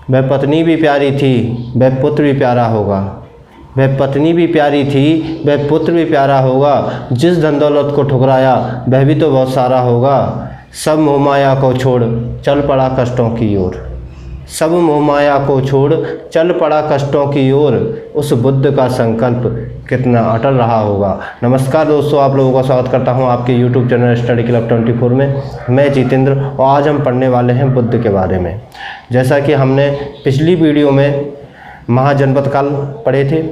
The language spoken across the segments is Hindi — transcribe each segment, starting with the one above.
वह पत्नी भी प्यारी थी, वह पुत्र भी प्यारा होगा। वह पत्नी भी प्यारी थी, वह पुत्र भी प्यारा होगा। जिस धन दौलत को ठुकराया वह भी तो बहुत सारा होगा। सब मोह माया को छोड़ चल पड़ा कष्टों की ओर। सब मोह माया को छोड़ चल पड़ा कष्टों की ओर। उस बुद्ध का संकल्प कितना अटल रहा होगा। नमस्कार दोस्तों, आप लोगों का स्वागत करता हूं आपके YouTube चैनल स्टडी क्लब 24 में। मैं जितेंद्र और आज हम पढ़ने वाले हैं बुद्ध के बारे में। जैसा कि हमने पिछली वीडियो में महाजनपद काल पढ़े थे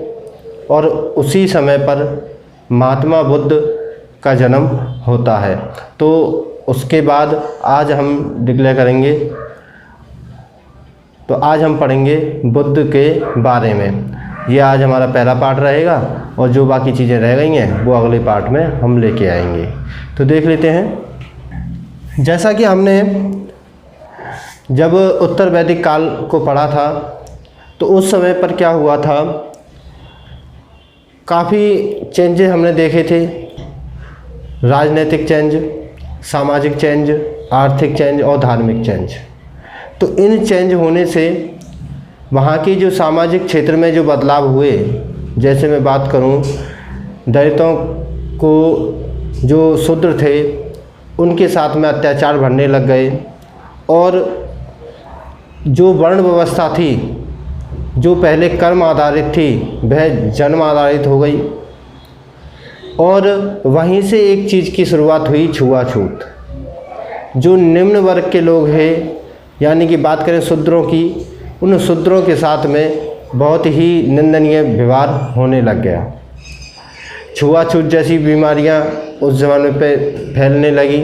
और उसी समय पर महात्मा बुद्ध का जन्म होता है, तो उसके बाद आज हम डिक्लेयर करेंगे। तो आज हम पढ़ेंगे बुद्ध के बारे में। ये आज हमारा पहला पार्ट रहेगा और जो बाकी चीज़ें रह गई हैं वो अगले पार्ट में हम लेके आएंगे। तो देख लेते हैं। जैसा कि हमने जब उत्तर वैदिक काल को पढ़ा था तो उस समय पर क्या हुआ था, काफ़ी चेंजेस हमने देखे थे। राजनीतिक चेंज, सामाजिक चेंज, आर्थिक चेंज और धार्मिक चेंज। तो इन चेंज होने से वहाँ की जो सामाजिक क्षेत्र में जो बदलाव हुए, जैसे मैं बात करूँ दलितों को, जो शूद्र थे उनके साथ में अत्याचार बढ़ने लग गए और जो वर्ण व्यवस्था थी जो पहले कर्म आधारित थी वह जन्म आधारित हो गई। और वहीं से एक चीज़ की शुरुआत हुई, छुआछूत। जो निम्न वर्ग के लोग हैं, यानी कि बात करें शूद्रों की, उन शूद्रों के साथ में बहुत ही निंदनीय व्यवहार होने लग गया। छुआछूत जैसी बीमारियां उस ज़माने पे फैलने लगी।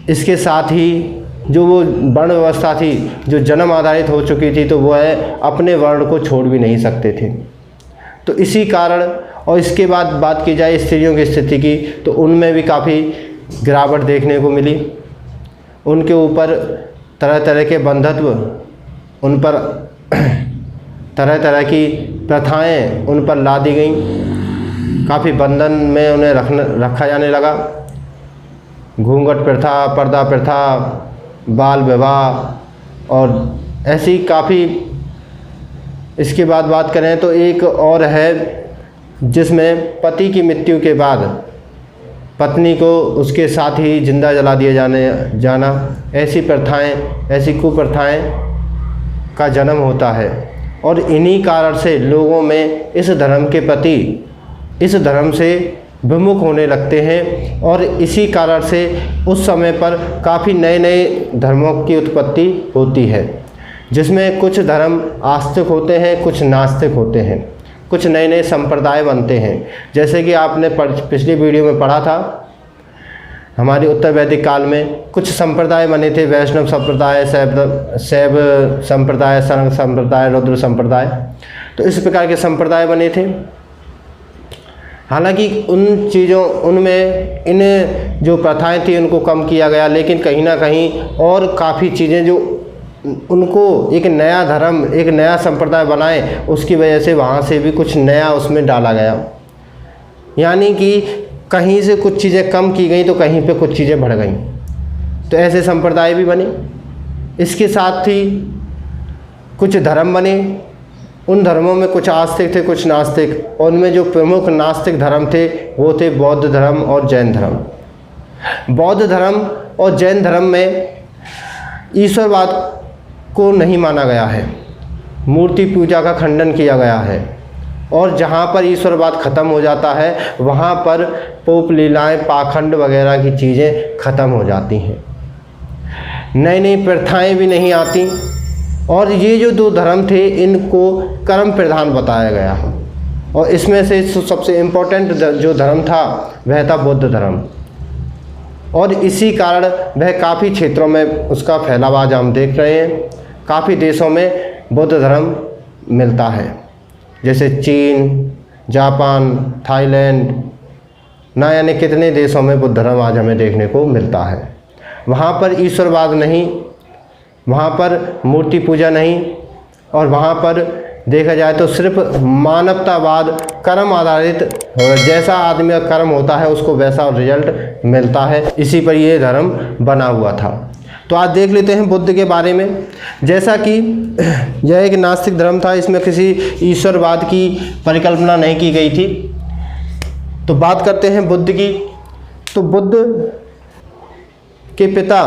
इसके साथ ही जो वो वर्ण व्यवस्था थी जो जन्म आधारित हो चुकी थी, तो वह अपने वर्ण को छोड़ भी नहीं सकते थे। तो इसी कारण, और इसके बाद बात की जाए स्त्रियों की स्थिति की, तो उनमें भी काफ़ी गिरावट देखने को मिली। उनके ऊपर तरह तरह के बंधत्व, उन पर तरह तरह की प्रथाएं उन पर ला दी गईं। काफ़ी बंधन में उन्हें रखा जाने लगा। घूंघट प्रथा, पर्दा प्रथा, बाल विवाह और ऐसी काफ़ी। इसके बाद बात करें तो एक और है जिसमें पति की मृत्यु के बाद पत्नी को उसके साथ ही जिंदा जला दिया जाना। ऐसी प्रथाएं, ऐसी कुप्रथाएं का जन्म होता है और इन्हीं कारण से लोगों में इस धर्म के प्रति, इस धर्म से विमुख होने लगते हैं। और इसी कारण से उस समय पर काफ़ी नए नए धर्मों की उत्पत्ति होती है, जिसमें कुछ धर्म आस्तिक होते हैं, कुछ नास्तिक होते हैं, कुछ नए नए संप्रदाय बनते हैं। जैसे कि आपने पिछली वीडियो में पढ़ा था, हमारी उत्तर वैदिक काल में कुछ संप्रदाय बने थे। वैष्णव संप्रदाय, शैव संप्रदाय, शरण संप्रदाय, रुद्र संप्रदाय। तो इस प्रकार के संप्रदाय बने थे। हालांकि उन चीज़ों, उनमें इन जो प्रथाएं थी उनको कम किया गया, लेकिन कहीं ना कहीं और काफ़ी चीज़ें जो उनको एक नया धर्म, एक नया संप्रदाय बनाए, उसकी वजह से वहाँ से भी कुछ नया उसमें डाला गया। यानी कि कहीं से कुछ चीज़ें कम की गई तो कहीं पे कुछ चीज़ें बढ़ गई। तो ऐसे संप्रदाय भी बने। इसके साथ ही कुछ धर्म बने। उन धर्मों में कुछ आस्तिक थे, कुछ नास्तिक। और उनमें जो प्रमुख नास्तिक धर्म थे वो थे बौद्ध धर्म और जैन धर्म। बौद्ध धर्म और जैन धर्म में ईश्वरवाद को नहीं माना गया है, मूर्ति पूजा का खंडन किया गया है। और जहाँ पर ईश्वरवाद ख़त्म हो जाता है वहाँ पर पोप लीलाएँ, पाखंड वगैरह की चीज़ें ख़त्म हो जाती हैं। नई नई प्रथाएँ भी नहीं आती। और ये जो दो धर्म थे इनको कर्म प्रधान बताया गया। और इसमें से सबसे इम्पोर्टेंट जो धर्म था वह था बुद्ध धर्म। और इसी कारण वह काफ़ी क्षेत्रों में उसका फैलाव आज हम देख रहे हैं। काफ़ी देशों में बुद्ध धर्म मिलता है, जैसे चीन, जापान, थाईलैंड, ना जाने कितने देशों में बुद्ध धर्म आज हमें देखने को मिलता है। वहाँ पर ईश्वरवाद नहीं, वहाँ पर मूर्ति पूजा नहीं, और वहाँ पर देखा जाए तो सिर्फ मानवतावाद, कर्म आधारित, जैसा आदमी का कर्म होता है उसको वैसा रिजल्ट मिलता है। इसी पर ये धर्म बना हुआ था। तो आज देख लेते हैं बुद्ध के बारे में। जैसा कि यह एक नास्तिक धर्म था, इसमें किसी ईश्वरवाद की परिकल्पना नहीं की गई थी। तो बात करते हैं बुद्ध की। तो बुद्ध के पिता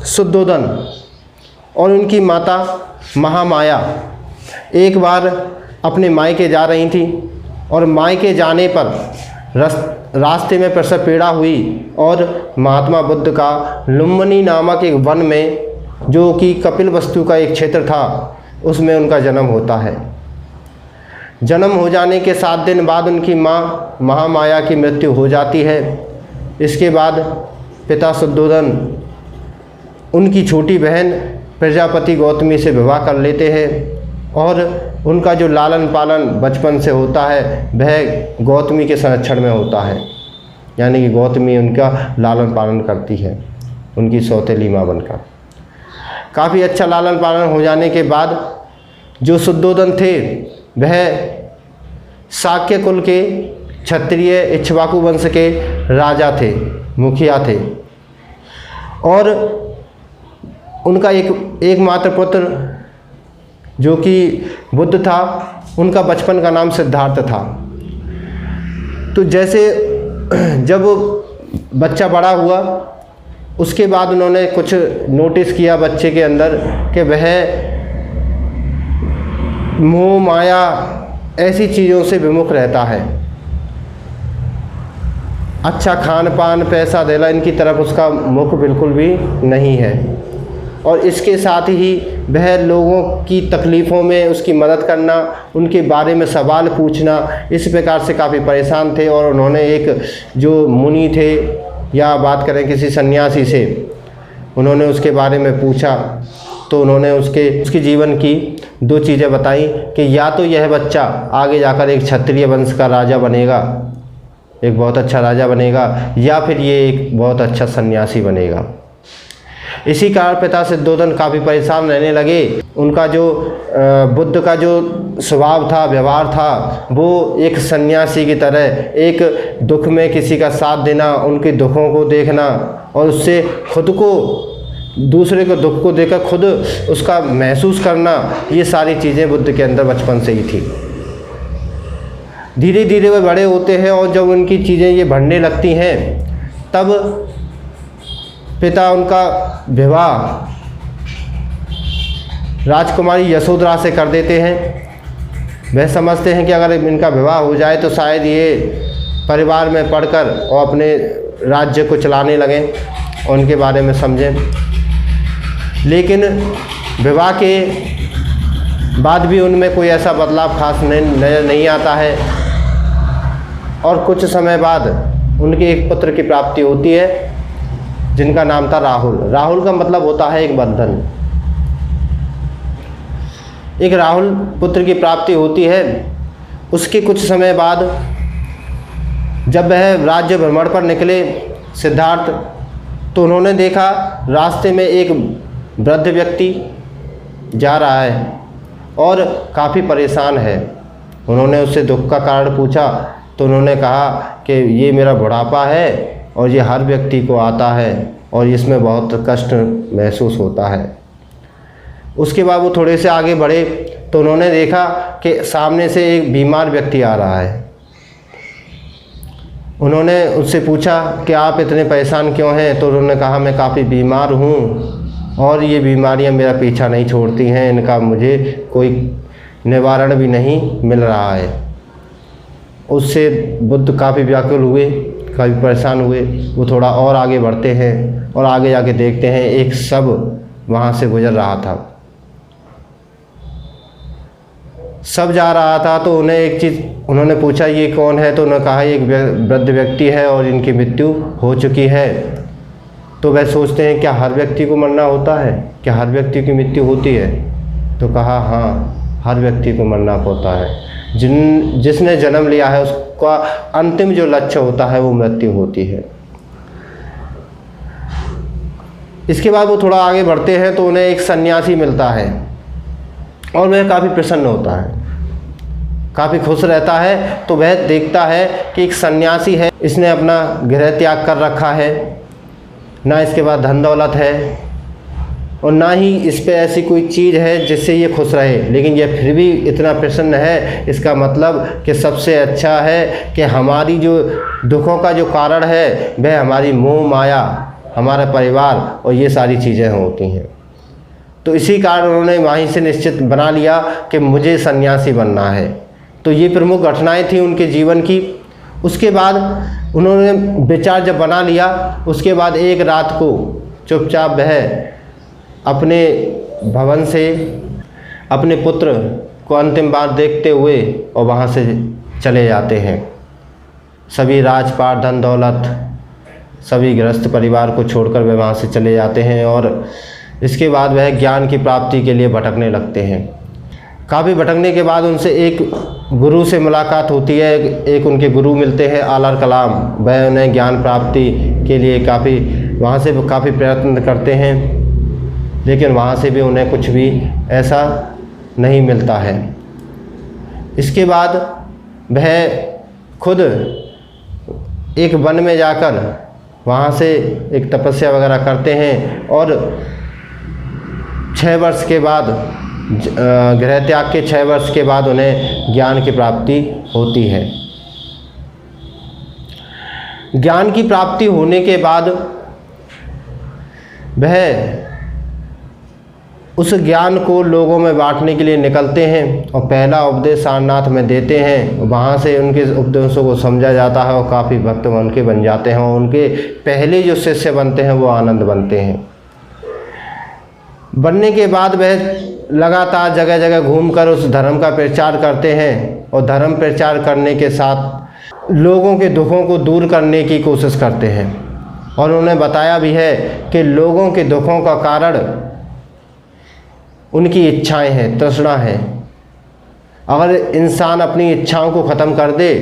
शुद्धोदन और उनकी माता महामाया एक बार अपने मायके जा रही थी और मायके जाने पर रास्ते में प्रसव पीड़ा हुई और महात्मा बुद्ध का लुम्बिनी नामक एक वन में, जो कि कपिलवस्तु का एक क्षेत्र था, उसमें उनका जन्म होता है। जन्म हो जाने के 7 दिन बाद उनकी माँ महामाया की मृत्यु हो जाती है। इसके बाद पिता शुद्धोदन उनकी छोटी बहन प्रजापति गौतमी से विवाह कर लेते हैं और उनका जो लालन पालन बचपन से होता है वह गौतमी के संरक्षण में होता है, यानी कि गौतमी उनका लालन पालन करती है उनकी सौतेली माँ बनकर। काफ़ी अच्छा लालन पालन हो जाने के बाद जो शुद्धोदन थे वह शाक्य कुल के क्षत्रिय इक्ष्वाकु वंश के राजा थे, मुखिया थे, और उनका एकमात्र पुत्र जो कि बुद्ध था, उनका बचपन का नाम सिद्धार्थ था। तो जैसे जब बच्चा बड़ा हुआ उसके बाद उन्होंने कुछ नोटिस किया बच्चे के अंदर कि वह मोह माया ऐसी चीज़ों से विमुख रहता है। अच्छा खान पान पैसा देना इनकी तरफ उसका मुख बिल्कुल भी नहीं है, और इसके साथ ही वह लोगों की तकलीफ़ों में उसकी मदद करना, उनके बारे में सवाल पूछना, इस प्रकार से काफ़ी परेशान थे। और उन्होंने एक जो मुनि थे या बात करें किसी सन्यासी से, उन्होंने उसके बारे में पूछा तो उन्होंने उसके जीवन की 2 चीज़ें बताई कि या तो यह बच्चा आगे जाकर एक क्षत्रिय वंश का राजा बनेगा, एक बहुत अच्छा राजा बनेगा, या फिर ये एक बहुत अच्छा सन्यासी बनेगा। इसी कारण पिता शुद्धोदन काफ़ी परेशान रहने लगे। उनका जो बुद्ध का जो स्वभाव था, व्यवहार था, वो एक सन्यासी की तरह एक दुख में किसी का साथ देना, उनके दुखों को देखना और उससे खुद को, दूसरे को दुख को देखकर खुद उसका महसूस करना, ये सारी चीज़ें बुद्ध के अंदर बचपन से ही थी। धीरे धीरे वे बड़े होते हैं और जब उनकी चीज़ें ये बढ़ने लगती हैं तब पिता उनका विवाह राजकुमारी यशोधरा से कर देते हैं। वह समझते हैं कि अगर इनका विवाह हो जाए तो शायद ये परिवार में पढ़कर और अपने राज्य को चलाने लगें और उनके बारे में समझें। लेकिन विवाह के बाद भी उनमें कोई ऐसा बदलाव खास नज़र नहीं आता है और कुछ समय बाद उनके एक पुत्र की प्राप्ति होती है जिनका नाम था राहुल। राहुल का मतलब होता है एक बंधन। एक राहुल पुत्र की प्राप्ति होती है। उसके कुछ समय बाद जब वह राज्य भ्रमण पर निकले सिद्धार्थ, तो उन्होंने देखा रास्ते में एक वृद्ध व्यक्ति जा रहा है और काफ़ी परेशान है। उन्होंने उससे दुख का कारण पूछा तो उन्होंने कहा कि ये मेरा बुढ़ापा है और ये हर व्यक्ति को आता है और इसमें बहुत कष्ट महसूस होता है। उसके बाद वो थोड़े से आगे बढ़े तो उन्होंने देखा कि सामने से एक बीमार व्यक्ति आ रहा है। उन्होंने उससे पूछा कि आप इतने परेशान क्यों हैं? तो उन्होंने कहा मैं काफ़ी बीमार हूँ और ये बीमारियाँ मेरा पीछा नहीं छोड़ती हैं, इनका मुझे कोई निवारण भी नहीं मिल रहा है। उससे बुद्ध काफ़ी व्याकुल हुए, काफ़ी परेशान हुए। वो थोड़ा और आगे बढ़ते हैं और आगे जाके देखते हैं एक शव वहाँ से गुजर रहा था। शव जा रहा था तो उन्हें एक चीज़ उन्होंने पूछा ये कौन है? तो उन्होंने कहा एक वृद्ध व्यक्ति है और इनकी मृत्यु हो चुकी है। तो वह सोचते हैं क्या हर व्यक्ति को मरना होता है? क्या हर व्यक्ति की मृत्यु होती है? तो कहा हाँ, हर व्यक्ति को मरना होता है। जिसने जन्म लिया है उसका अंतिम जो लक्ष्य होता है वो मृत्यु होती है। इसके बाद वो थोड़ा आगे बढ़ते हैं तो उन्हें एक सन्यासी मिलता है और वह काफ़ी प्रसन्न होता है, काफ़ी खुश रहता है। तो वह देखता है कि एक सन्यासी है, इसने अपना गृह त्याग कर रखा है, ना इसके पास धन दौलत है, और ना ही इस पे ऐसी कोई चीज़ है जिससे ये खुश रहे, लेकिन ये फिर भी इतना प्रसन्न है। इसका मतलब कि सबसे अच्छा है कि हमारी जो दुखों का जो कारण है वह हमारी मोह माया, हमारा परिवार और ये सारी चीज़ें होती हैं। तो इसी कारण उन्होंने वहीं से निश्चित बना लिया कि मुझे सन्यासी बनना है। तो ये प्रमुख घटनाएं थी उनके जीवन की। उसके बाद उन्होंने विचार जब बना लिया, उसके बाद एक रात को चुपचाप वह अपने भवन से अपने पुत्र को अंतिम बार देखते हुए और वहाँ से चले जाते हैं। सभी राजपाट, धन दौलत, सभी गृहस्थ परिवार को छोड़कर वे वहाँ से चले जाते हैं और इसके बाद वह ज्ञान की प्राप्ति के लिए भटकने लगते हैं। काफ़ी भटकने के बाद उनसे एक गुरु से मुलाकात होती है। एक उनके गुरु मिलते हैं आलर कलाम। वह उन्हें ज्ञान प्राप्ति के लिए वहाँ से काफ़ी प्रयत्न करते हैं, लेकिन वहाँ से भी उन्हें कुछ भी ऐसा नहीं मिलता है। इसके बाद वह खुद एक वन में जाकर वहाँ से एक तपस्या वगैरह करते हैं और 6 वर्ष के बाद, गृह त्याग के 6 वर्ष के बाद उन्हें ज्ञान की प्राप्ति होती है। ज्ञान की प्राप्ति होने के बाद वह उस ज्ञान को लोगों में बांटने के लिए निकलते हैं और पहला उपदेश सारनाथ में देते हैं। वहाँ से उनके उपदेशों को समझा जाता है और काफ़ी भक्त उनके बन जाते हैं और उनके पहले जो शिष्य बनते हैं वो आनंद बनते हैं। बनने के बाद वह लगातार जगह जगह घूमकर उस धर्म का प्रचार करते हैं और धर्म प्रचार करने के साथ लोगों के दुखों को दूर करने की कोशिश करते हैं। और उन्होंने बताया भी है कि लोगों के दुखों का कारण उनकी इच्छाएं हैं, तृष्णा है। अगर इंसान अपनी इच्छाओं को ख़त्म कर दे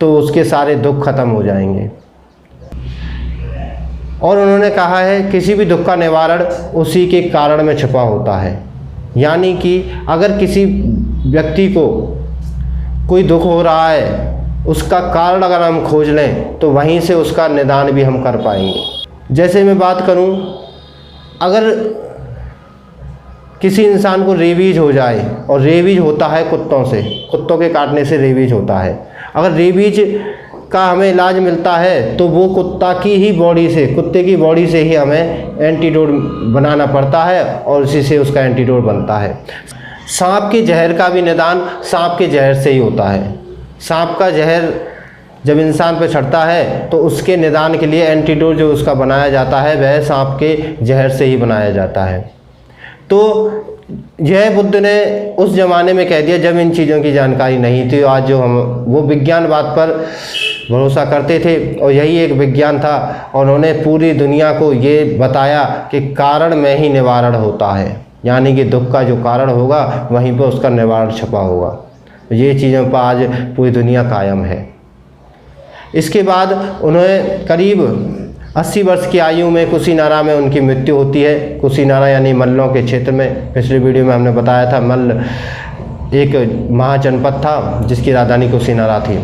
तो उसके सारे दुख खत्म हो जाएंगे। और उन्होंने कहा है किसी भी दुख का निवारण उसी के कारण में छुपा होता है। यानी कि अगर किसी व्यक्ति को कोई दुख हो रहा है, उसका कारण अगर हम खोज लें तो वहीं से उसका निदान भी हम कर पाएंगे। जैसे मैं बात करूं, अगर किसी इंसान को रेबीज हो जाए, और रेबीज होता है कुत्तों से, कुत्तों के काटने से रेबीज होता है। अगर रेबीज का हमें इलाज मिलता है तो वो कुत्ते की बॉडी से ही हमें एंटीडोट बनाना पड़ता है और उसी से उसका एंटीडोट बनता है। सांप के जहर का भी निदान सांप के जहर से ही होता है। सांप का जहर जब इंसान पर चढ़ता है तो उसके निदान के लिए एंटीडोट जो उसका बनाया जाता है वह सांप के जहर से ही बनाया जाता है। तो यह बुद्ध ने उस ज़माने में कह दिया जब इन चीज़ों की जानकारी नहीं थी। आज जो हम वो विज्ञानवाद पर भरोसा करते थे और यही एक विज्ञान था। और उन्होंने पूरी दुनिया को ये बताया कि कारण में ही निवारण होता है, यानी कि दुख का जो कारण होगा वहीं पर उसका निवारण छुपा होगा। ये चीज़ों पर आज पूरी दुनिया कायम है। इसके बाद उन्हें करीब 80 वर्ष की आयु में कुशीनारा में उनकी मृत्यु होती है। कुशीनारा यानी मल्लों के क्षेत्र में, पिछले वीडियो में हमने बताया था मल्ल एक महाजनपद था जिसकी राजधानी कुशीनारा थी।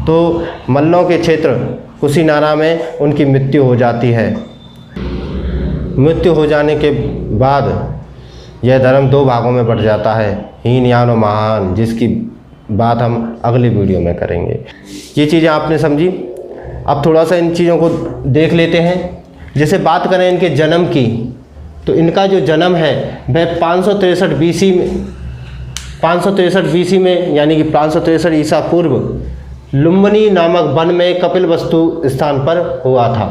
तो मल्लों के क्षेत्र कुशीनारा में उनकी मृत्यु हो जाती है। मृत्यु हो जाने के बाद यह धर्म 2 भागों में बढ़ जाता है, हीनयान और महान, जिसकी बात हम अगली वीडियो में करेंगे। ये चीज़ें आपने समझी। अब थोड़ा सा इन चीज़ों को देख लेते हैं। जैसे बात करें इनके जन्म की, तो इनका जो जन्म है वह 563 BC में यानी कि 563 ईसा पूर्व लुम्बिनी नामक वन में कपिलवस्तु स्थान पर हुआ था।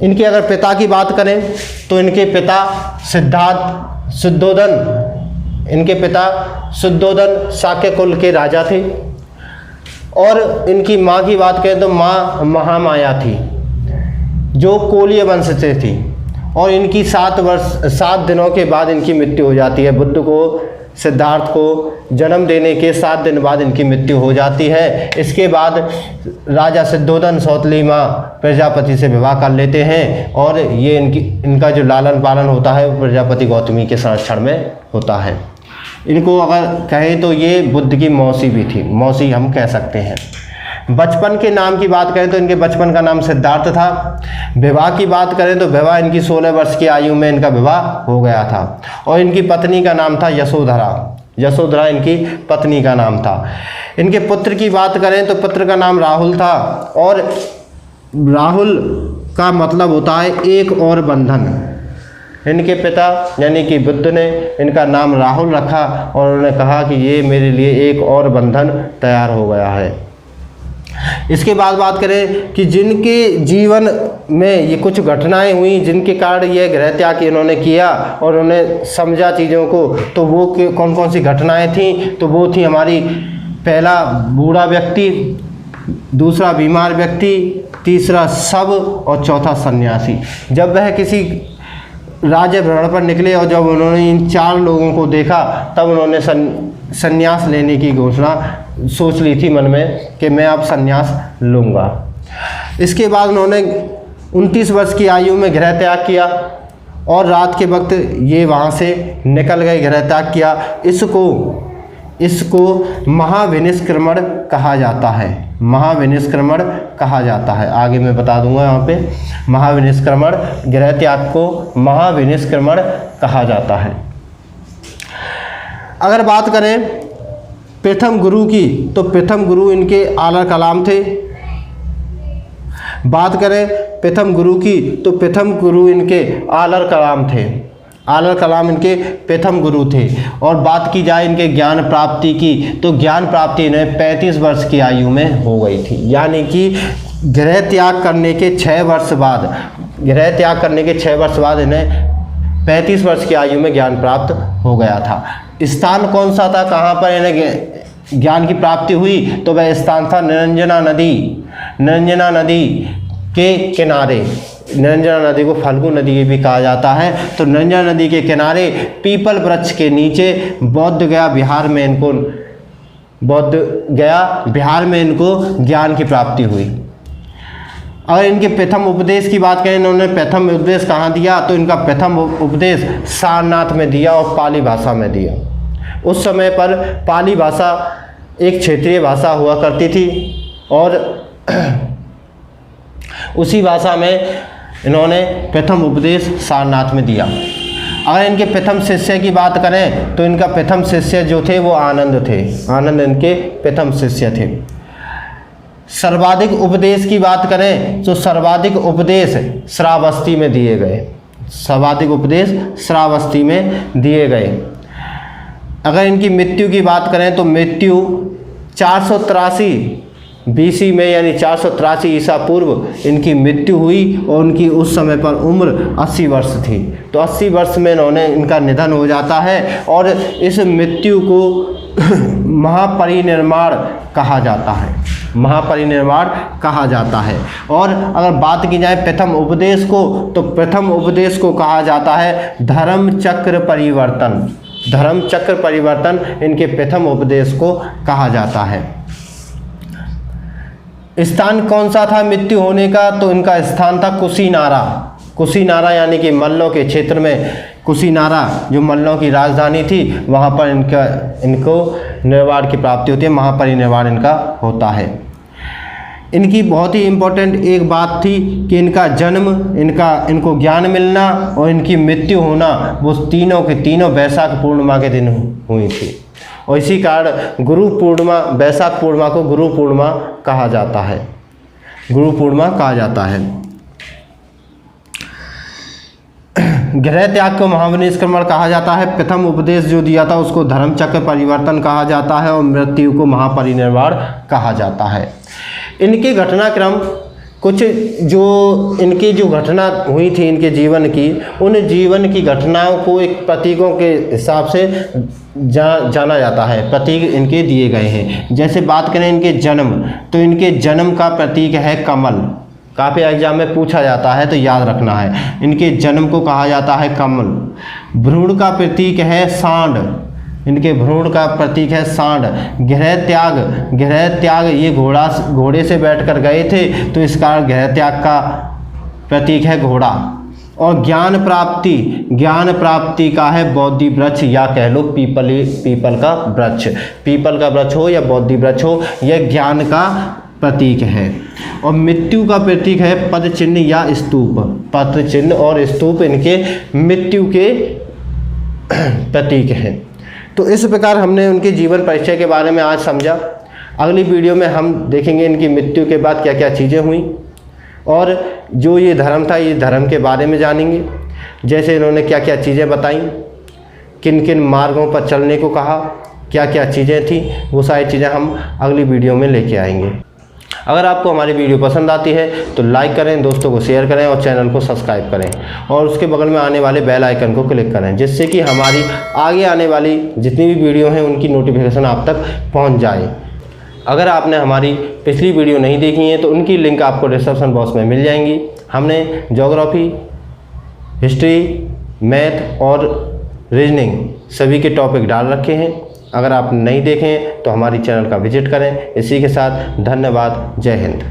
इनके अगर पिता की बात करें तो इनके पिता शुद्धोदन शाक्य कुल के राजा थे। और इनकी माँ की बात करें तो माँ महामाया थी जो कोलीय वंश से थी। और इनकी 7 दिनों के बाद इनकी मृत्यु हो जाती है। बुद्ध को, सिद्धार्थ को जन्म देने के 7 दिन बाद इनकी मृत्यु हो जाती है। इसके बाद राजा सिद्धोदन सौतली माँ प्रजापति से विवाह कर लेते हैं और ये इनका जो लालन पालन होता है वो प्रजापति गौतमी के संरक्षण में होता है। इनको अगर कहें तो ये बुद्ध की मौसी भी थी, मौसी हम कह सकते हैं। बचपन के नाम की बात करें तो इनके बचपन का नाम सिद्धार्थ था। विवाह की बात करें तो विवाह इनकी 16 वर्ष की आयु में इनका विवाह हो गया था। और इनकी पत्नी का नाम था यशोधरा। यशोधरा इनकी पत्नी का नाम था। इनके पुत्र की बात करें तो पुत्र का नाम राहुल था, और राहुल का मतलब होता है एक और बंधन। इनके पिता यानी कि बुद्ध ने इनका नाम राहुल रखा और उन्होंने कहा कि ये मेरे लिए एक और बंधन तैयार हो गया है। इसके बाद बात करें कि जिनके जीवन में ये कुछ घटनाएं हुई जिनके कारण ये गृह त्याग इन्होंने किया और उन्होंने समझा चीज़ों को, तो वो कौन कौन सी घटनाएं थीं? तो वो थी हमारी, पहला बूढ़ा व्यक्ति, दूसरा बीमार व्यक्ति, तीसरा शव और चौथा सन्यासी। जब वह किसी राज्य भ्रमण पर निकले और जब उन्होंने इन 4 लोगों को देखा तब उन्होंने संन्यास लेने की घोषणा सोच ली थी मन में कि मैं अब संन्यास लूँगा। इसके बाद उन्होंने 29 वर्ष की आयु में गृह त्याग किया और रात के वक्त ये वहाँ से निकल गए, गृह त्याग किया। इसको महाविनिष्क्रमण कहा जाता है। महाविनिष्क्रमण कहा जाता है, आगे मैं बता दूंगा यहाँ पे। महाविनिष्क्रमण, गृह त्याग को महाविनिष्क्रमण कहा जाता है। अगर बात करें प्रथम गुरु की तो प्रथम गुरु इनके आलर कलाम थे। बात करें प्रथम गुरु की तो प्रथम गुरु इनके आलर कलाम थे। आलर कलाम इनके प्रथम गुरु थे। और बात की जाए इनके ज्ञान प्राप्ति की तो ज्ञान प्राप्ति इन्हें 35 वर्ष की आयु में हो गई थी, यानी कि गृह त्याग करने के 6 वर्ष बाद, गृह त्याग करने के 6 वर्ष बाद इन्हें 35 वर्ष की आयु में ज्ञान प्राप्त हो गया था। स्थान कौन सा था, कहाँ पर इन्हें ज्ञान की प्राप्ति हुई? तो वह स्थान था निरंजना नदी। निरंजना नदी के किनारे, निरंजना नदी को फाल्गु नदी भी कहा जाता है, तो निरंजना नदी के किनारे पीपल वृक्ष के नीचे बौद्ध गया बिहार में इनको ज्ञान की प्राप्ति हुई। अगर इनके प्रथम उपदेश की बात करें, इन्होंने प्रथम उपदेश कहाँ दिया? तो इनका प्रथम उपदेश सारनाथ में दिया और पाली भाषा में दिया। उस समय पर पाली भाषा एक क्षेत्रीय भाषा हुआ करती थी और उसी भाषा में इन्होंने प्रथम उपदेश सारनाथ में दिया। अगर इनके प्रथम शिष्य की बात करें तो इनका प्रथम शिष्य जो थे वो आनंद थे। आनंद इनके प्रथम शिष्य थे। सर्वाधिक उपदेश की बात करें तो सर्वाधिक उपदेश श्रावस्ती में दिए गए। सर्वाधिक उपदेश श्रावस्ती में दिए गए। अगर इनकी मृत्यु की बात करें तो मृत्यु 483 BC में यानी 483 ईसा पूर्व इनकी मृत्यु हुई और उनकी उस समय पर उम्र 80 वर्ष थी। तो 80 वर्ष में इनका निधन हो जाता है और इस मृत्यु को महापरिनिर्वाण कहा जाता है। महापरिनिर्वाण कहा जाता है। और अगर बात की जाए प्रथम उपदेश को तो प्रथम उपदेश को कहा जाता है धर्म चक्र परिवर्तन। धर्म चक्र परिवर्तन इनके प्रथम उपदेश को कहा जाता है। स्थान कौन सा था मृत्यु होने का? तो इनका स्थान था कुशीनारा। कुशीनारा यानी कि मल्लों के क्षेत्र में, कुशीनारा जो मल्लों की राजधानी थी, वहाँ पर इनको निर्वाण की प्राप्ति होती है, महापरिनिर्वाण इनका होता है। इनकी बहुत ही इम्पोर्टेंट एक बात थी कि इनका जन्म, इनको ज्ञान मिलना और इनकी मृत्यु होना, वो तीनों के तीनों वैशाख पूर्णिमा के दिन हुई थी। और इसी कारण गुरु पूर्णिमा, वैशाख पूर्णिमा को गुरु पूर्णिमा कहा जाता है। गुरु पूर्णिमा कहा जाता है। गृह त्याग को महाविनिष्क्रमण कहा जाता है। प्रथम उपदेश जो दिया था उसको धर्म चक्र परिवर्तन कहा जाता है और मृत्यु को महापरिनिर्वाण कहा जाता है। इनके घटनाक्रम कुछ जो घटना हुई थी इनके जीवन की, उन जीवन की घटनाओं को एक प्रतीकों के हिसाब से जाना जाता है। प्रतीक इनके दिए गए हैं। जैसे बात करें इनके जन्म, तो इनके जन्म का प्रतीक है कमल। काफ़ी एग्जाम में पूछा जाता है तो याद रखना है। इनके जन्म को कहा जाता है कमल। भ्रूण का प्रतीक है सांड। इनके भ्रूण का प्रतीक है सांड। गृह त्याग ये घोड़े से बैठकर गए थे तो इस कारण गृह त्याग का प्रतीक है घोड़ा। और ज्ञान प्राप्ति का है बोधि वृक्ष या कह लो पीपल का वृक्ष। पीपल का वृक्ष हो या बोधि वृक्ष हो, यह ज्ञान का प्रतीक है। और मृत्यु का प्रतीक है पद चिन्ह या स्तूप। पद चिन्ह और स्तूप इनके मृत्यु के प्रतीक हैं। तो इस प्रकार हमने उनके जीवन परिचय के बारे में आज समझा। अगली वीडियो में हम देखेंगे इनकी मृत्यु के बाद क्या क्या चीज़ें हुई और जो ये धर्म था, ये धर्म के बारे में जानेंगे। जैसे इन्होंने क्या क्या चीज़ें बताई, किन किन मार्गों पर चलने को कहा, क्या क्या चीज़ें थी, वो सारी चीज़ें हम अगली वीडियो में लेके आएंगे। अगर आपको हमारी वीडियो पसंद आती है तो लाइक करें, दोस्तों को शेयर करें और चैनल को सब्सक्राइब करें और उसके बगल में आने वाले बेल आइकन को क्लिक करें, जिससे कि हमारी आगे आने वाली जितनी भी वीडियो हैं उनकी नोटिफिकेशन आप तक पहुंच जाए। अगर आपने हमारी पिछली वीडियो नहीं देखी है तो उनकी लिंक आपको डिस्क्रिप्शन बॉक्स में मिल जाएंगी। हमने ज्योग्राफी, हिस्ट्री, मैथ और रीजनिंग सभी के टॉपिक डाल रखे हैं। अगर आप नहीं देखें तो हमारी चैनल का विजिट करें। इसी के साथ धन्यवाद। जय हिंद।